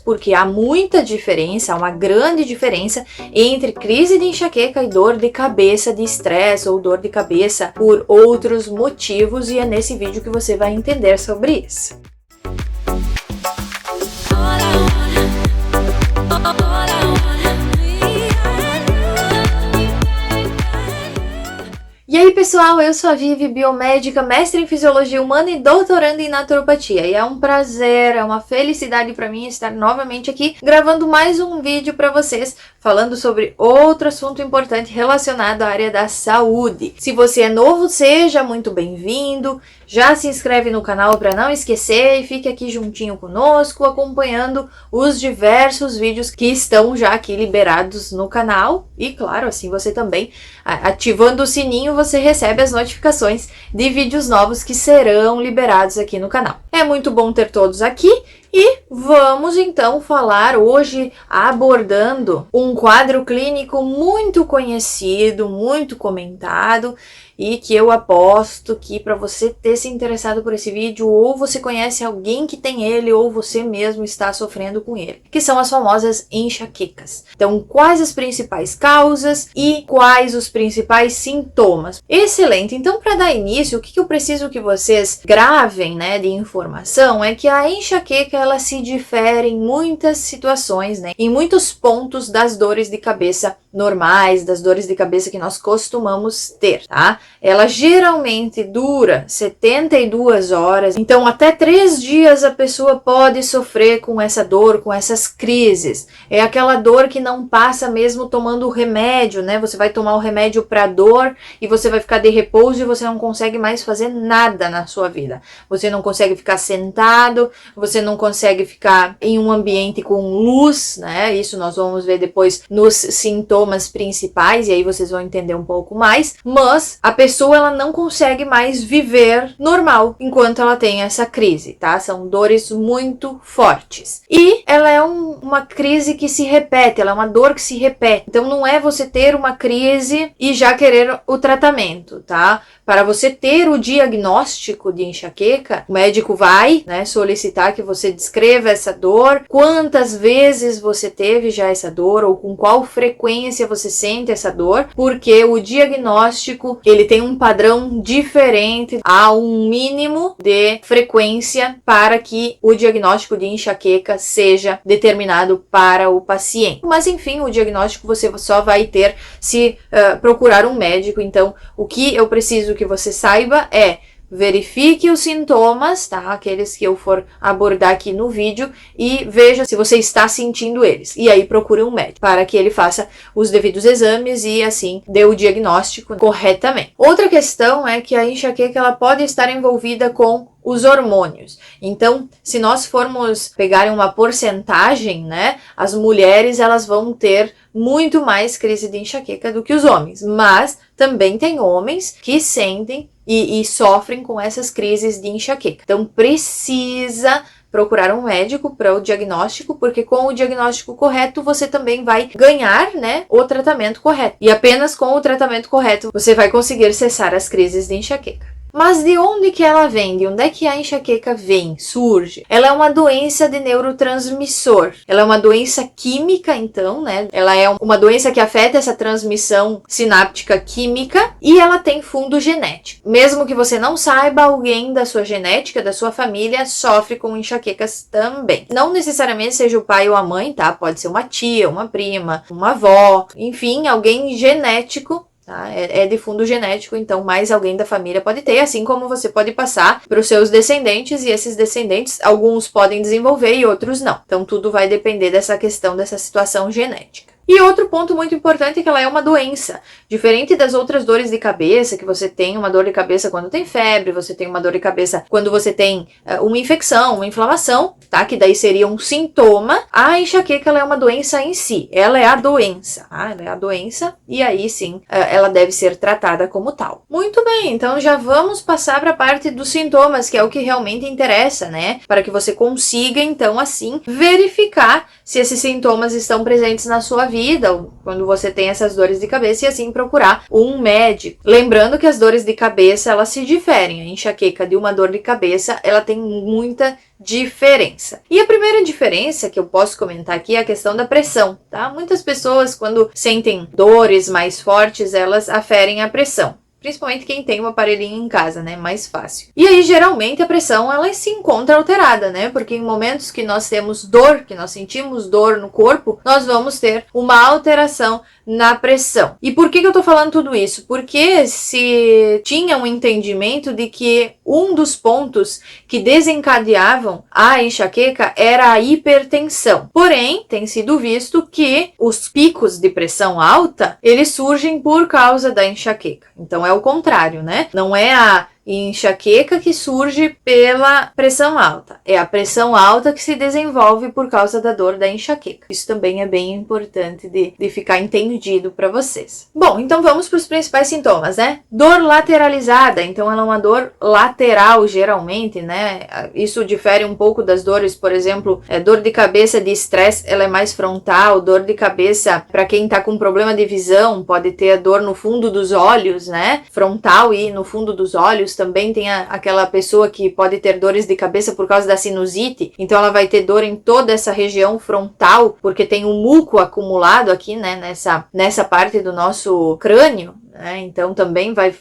porque há muita diferença, há uma grande diferença entre crise de enxaqueca e dor de cabeça de estresse ou dor de cabeça por outros motivos, e é nesse vídeo que você vai entender sobre isso. E aí pessoal, eu sou a Vivi, biomédica, mestre em Fisiologia Humana e doutoranda em Naturopatia. E é um prazer, é uma felicidade para mim estar novamente aqui gravando mais um vídeo para vocês, falando sobre outro assunto importante relacionado à área da saúde. Se você é novo, seja muito bem-vindo, já se inscreve no canal para não esquecer e fique aqui juntinho conosco, acompanhando os diversos vídeos que estão já aqui liberados no canal. E claro, assim você também, ativando o sininho, você recebe as notificações de vídeos novos que serão liberados aqui no canal. É muito bom ter todos aqui. E vamos então falar hoje abordando um quadro clínico muito conhecido, muito comentado, e que eu aposto que para você ter se interessado por esse vídeo, ou você conhece alguém que tem ele, ou você mesmo está sofrendo com ele, que são as famosas enxaquecas. Então, quais as principais causas e quais os principais sintomas? Excelente! Então, para dar início, o que eu preciso que vocês gravem, de informação é que a enxaqueca ela se difere em muitas situações, em muitos pontos das dores de cabeça normais, das dores de cabeça que nós costumamos ter, tá? Ela geralmente dura 72 horas, então até 3 dias a pessoa pode sofrer com essa dor, com essas crises. É aquela dor que não passa mesmo tomando o remédio, Você vai tomar o remédio para dor e você vai ficar de repouso e você não consegue mais fazer nada na sua vida. Você não consegue ficar sentado, você não consegue ficar em um ambiente com luz, Isso nós vamos ver depois nos sintomas principais e aí vocês vão entender um pouco mais, mas a pessoa ela não consegue mais viver normal enquanto ela tem essa crise, tá? São dores muito fortes. E ela é uma crise que se repete, ela é uma dor que se repete. Então não é você ter uma crise e já querer o tratamento, tá? Para você ter o diagnóstico de enxaqueca, o médico vai, solicitar que você descreva essa dor, quantas vezes você teve já essa dor ou com qual frequência você sente essa dor, porque o diagnóstico ele tem um padrão diferente, há um mínimo de frequência para que o diagnóstico de enxaqueca seja determinado para o paciente. Mas enfim, o diagnóstico você só vai ter se procurar um médico. Então, o que eu preciso que você saiba é: verifique os sintomas, tá? Aqueles que eu for abordar aqui no vídeo, e veja se você está sentindo eles. E aí procure um médico para que ele faça os devidos exames e assim dê o diagnóstico corretamente. Outra questão é que a enxaqueca ela pode estar envolvida com os hormônios. Então, se nós formos pegar uma porcentagem, as mulheres elas vão ter muito mais crise de enxaqueca do que os homens, mas também tem homens que sentem e sofrem com essas crises de enxaqueca. Então, precisa procurar um médico para o diagnóstico, porque com o diagnóstico correto você também vai ganhar, o tratamento correto. E apenas com o tratamento correto você vai conseguir cessar as crises de enxaqueca. Mas de onde que ela vem? De onde é que a enxaqueca vem, surge? Ela é uma doença de neurotransmissor. Ela é uma doença química, então, Ela é uma doença que afeta essa transmissão sináptica química e ela tem fundo genético. Mesmo que você não saiba, alguém da sua genética, da sua família, sofre com enxaquecas também. Não necessariamente seja o pai ou a mãe, tá? Pode ser uma tia, uma prima, uma avó, enfim, alguém genético. É de fundo genético, então mais alguém da família pode ter, assim como você pode passar para os seus descendentes, e esses descendentes, alguns podem desenvolver e outros não. Então tudo vai depender dessa questão, dessa situação genética. E outro ponto muito importante é que ela é uma doença. Diferente das outras dores de cabeça, que você tem uma dor de cabeça quando tem febre, você tem uma dor de cabeça quando você tem uma infecção, uma inflamação, tá? Que daí seria um sintoma. A enxaqueca ela é uma doença em si. Ela é a doença, tá? Ela é a doença e aí sim ela deve ser tratada como tal. Muito bem, então já vamos passar para a parte dos sintomas, que é o que realmente interessa, Para que você consiga então assim verificar se esses sintomas estão presentes na sua vida vida quando você tem essas dores de cabeça e assim procurar um médico. Lembrando que as dores de cabeça, elas se diferem. A enxaqueca de uma dor de cabeça, ela tem muita diferença. E a primeira diferença que eu posso comentar aqui é a questão da pressão, tá? Muitas pessoas, quando sentem dores mais fortes, elas aferem a pressão. Principalmente quem tem um aparelhinho em casa, né? Mais fácil. E aí, geralmente, a pressão, ela se encontra alterada, né? Porque em momentos que nós temos dor, que nós sentimos dor no corpo, nós vamos ter uma alteração na pressão. E por que eu tô falando tudo isso? Porque se tinha um entendimento de que um dos pontos que desencadeavam a enxaqueca era a hipertensão. Porém, tem sido visto que os picos de pressão alta, eles surgem por causa da enxaqueca. Então é o contrário, né? Não é a enxaqueca que surge pela pressão alta. É a pressão alta que se desenvolve por causa da dor da enxaqueca. Isso também é bem importante de ficar entendido para vocês. Bom, então vamos para os principais sintomas, né? Dor lateralizada. Então ela é uma dor lateral, geralmente, né? Isso difere um pouco das dores, por exemplo, dor de cabeça de estresse, ela é mais frontal. Dor de cabeça, para quem tá com problema de visão, pode ter a dor no fundo dos olhos, né? Frontal e no fundo dos olhos. Também tem aquela pessoa que pode ter dores de cabeça por causa da sinusite, então ela vai ter dor em toda essa região frontal, porque tem um muco acumulado aqui, né, nessa parte do nosso crânio, né? Então também vai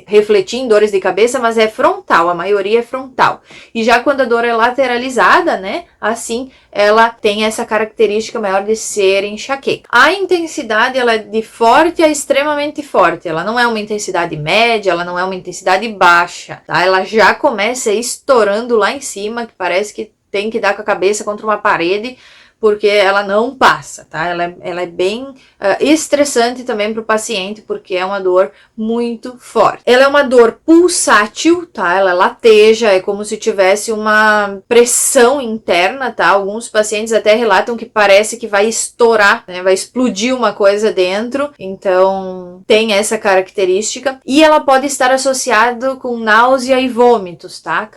refletir em dores de cabeça, mas é frontal, a maioria é frontal. E já quando a dor é lateralizada, né, assim, ela tem essa característica maior de ser enxaqueca. A intensidade, ela é de forte a extremamente forte, ela não é uma intensidade média, ela não é uma intensidade baixa, tá? Ela já começa estourando lá em cima, que parece que tem que dar com a cabeça contra uma parede, porque ela não passa, tá? Ela é bem estressante também para o paciente, porque é uma dor muito forte. Ela é uma dor pulsátil, tá? Ela lateja, é como se tivesse uma pressão interna, tá? Alguns pacientes até relatam que parece que vai estourar, né? Vai explodir uma coisa dentro, então tem essa característica. E ela pode estar associada com náusea e vômitos, tá?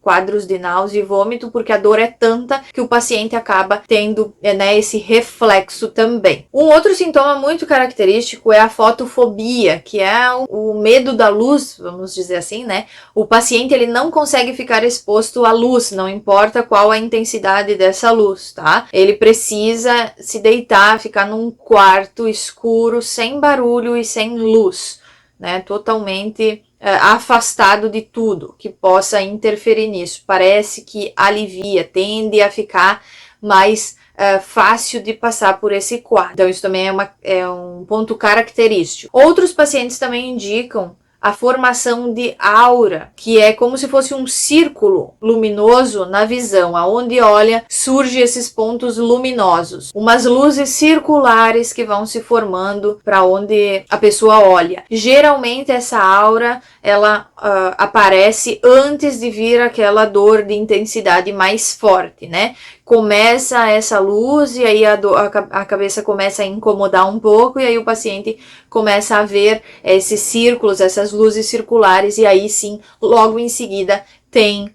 Quadros de náusea e vômito, porque a dor é tanta que o paciente acaba tendo, né, esse reflexo também. Um outro sintoma muito característico é a fotofobia, que é o medo da luz, vamos dizer assim, né? O paciente, ele não consegue ficar exposto à luz, não importa qual a intensidade dessa luz, tá? Ele precisa se deitar, ficar num quarto escuro, sem barulho e sem luz, né? Totalmente afastado de tudo que possa interferir nisso. Parece que alivia, tende a ficar mais fácil de passar por esse quadro. Então isso também é um ponto característico. Outros pacientes também indicam a formação de aura, que é como se fosse um círculo luminoso na visão, aonde olha, surge esses pontos luminosos, umas luzes circulares que vão se formando para onde a pessoa olha. Geralmente essa aura, ela aparece antes de vir aquela dor de intensidade mais forte, né? Começa essa luz e aí a cabeça começa a incomodar um pouco e aí o paciente começa a ver esses círculos, essas luzes circulares e aí sim, logo em seguida tem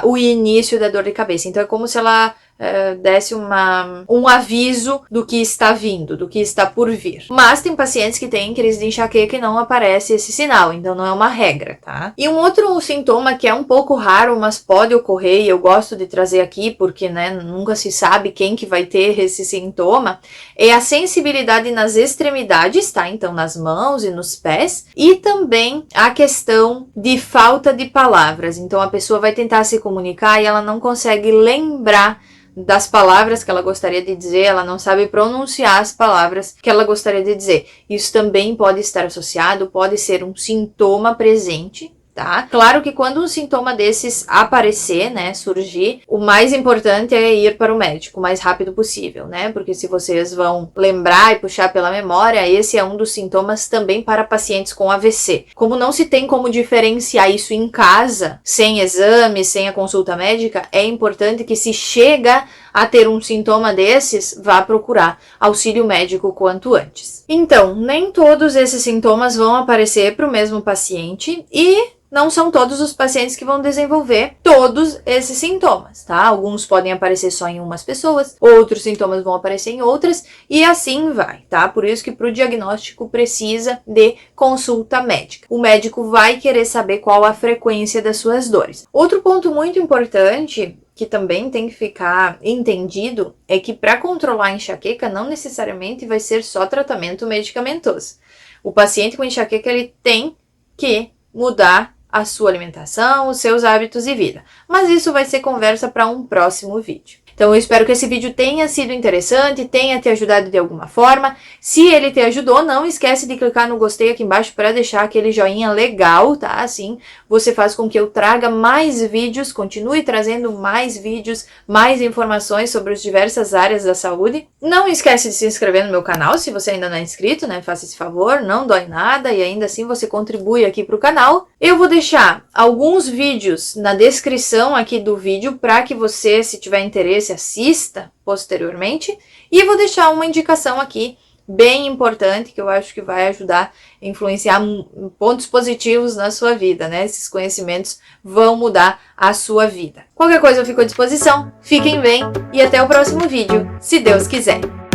o início da dor de cabeça. Então é como se ela desse um aviso do que está vindo, do que está por vir. Mas tem pacientes que têm crise de enxaqueca e não aparece esse sinal, então não é uma regra, tá? E um outro sintoma que é um pouco raro, mas pode ocorrer, e eu gosto de trazer aqui porque, né, nunca se sabe quem que vai ter esse sintoma, é a sensibilidade nas extremidades, tá? Então nas mãos e nos pés, e também a questão de falta de palavras. Então a pessoa vai tentar se comunicar e ela não consegue lembrar das palavras que ela gostaria de dizer, ela não sabe pronunciar as palavras que ela gostaria de dizer. Isso também pode estar associado, pode ser um sintoma presente, tá? Claro que quando um sintoma desses aparecer, né, surgir, o mais importante é ir para o médico o mais rápido possível, né? Porque se vocês vão lembrar e puxar pela memória, esse é um dos sintomas também para pacientes com AVC. Como não se tem como diferenciar isso em casa, sem exame, sem a consulta médica, é importante que se chega a ter um sintoma desses, vá procurar auxílio médico quanto antes. Então, nem todos esses sintomas vão aparecer para o mesmo paciente e não são todos os pacientes que vão desenvolver todos esses sintomas, tá? Alguns podem aparecer só em umas pessoas, outros sintomas vão aparecer em outras e assim vai, tá? Por isso que para o diagnóstico precisa de consulta médica. O médico vai querer saber qual a frequência das suas dores. Outro ponto muito importante que também tem que ficar entendido é que para controlar a enxaqueca não necessariamente vai ser só tratamento medicamentoso. O paciente com enxaqueca ele tem que mudar a sua alimentação, os seus hábitos de vida. Mas isso vai ser conversa para um próximo vídeo. Então eu espero que esse vídeo tenha sido interessante, tenha te ajudado de alguma forma. Se ele te ajudou, não esquece de clicar no gostei aqui embaixo para deixar aquele joinha legal, tá? Assim você faz com que eu traga mais vídeos, continue trazendo mais vídeos, mais informações sobre as diversas áreas da saúde. Não esquece de se inscrever no meu canal, se você ainda não é inscrito, né? Faça esse favor, não dói nada e ainda assim você contribui aqui para o canal. Eu vou deixar alguns vídeos na descrição aqui do vídeo para que você, se tiver interesse, assista posteriormente, e vou deixar uma indicação aqui bem importante que eu acho que vai ajudar a influenciar pontos positivos na sua vida, né? Esses conhecimentos vão mudar a sua vida. Qualquer coisa eu fico à disposição, fiquem bem e até o próximo vídeo, se Deus quiser.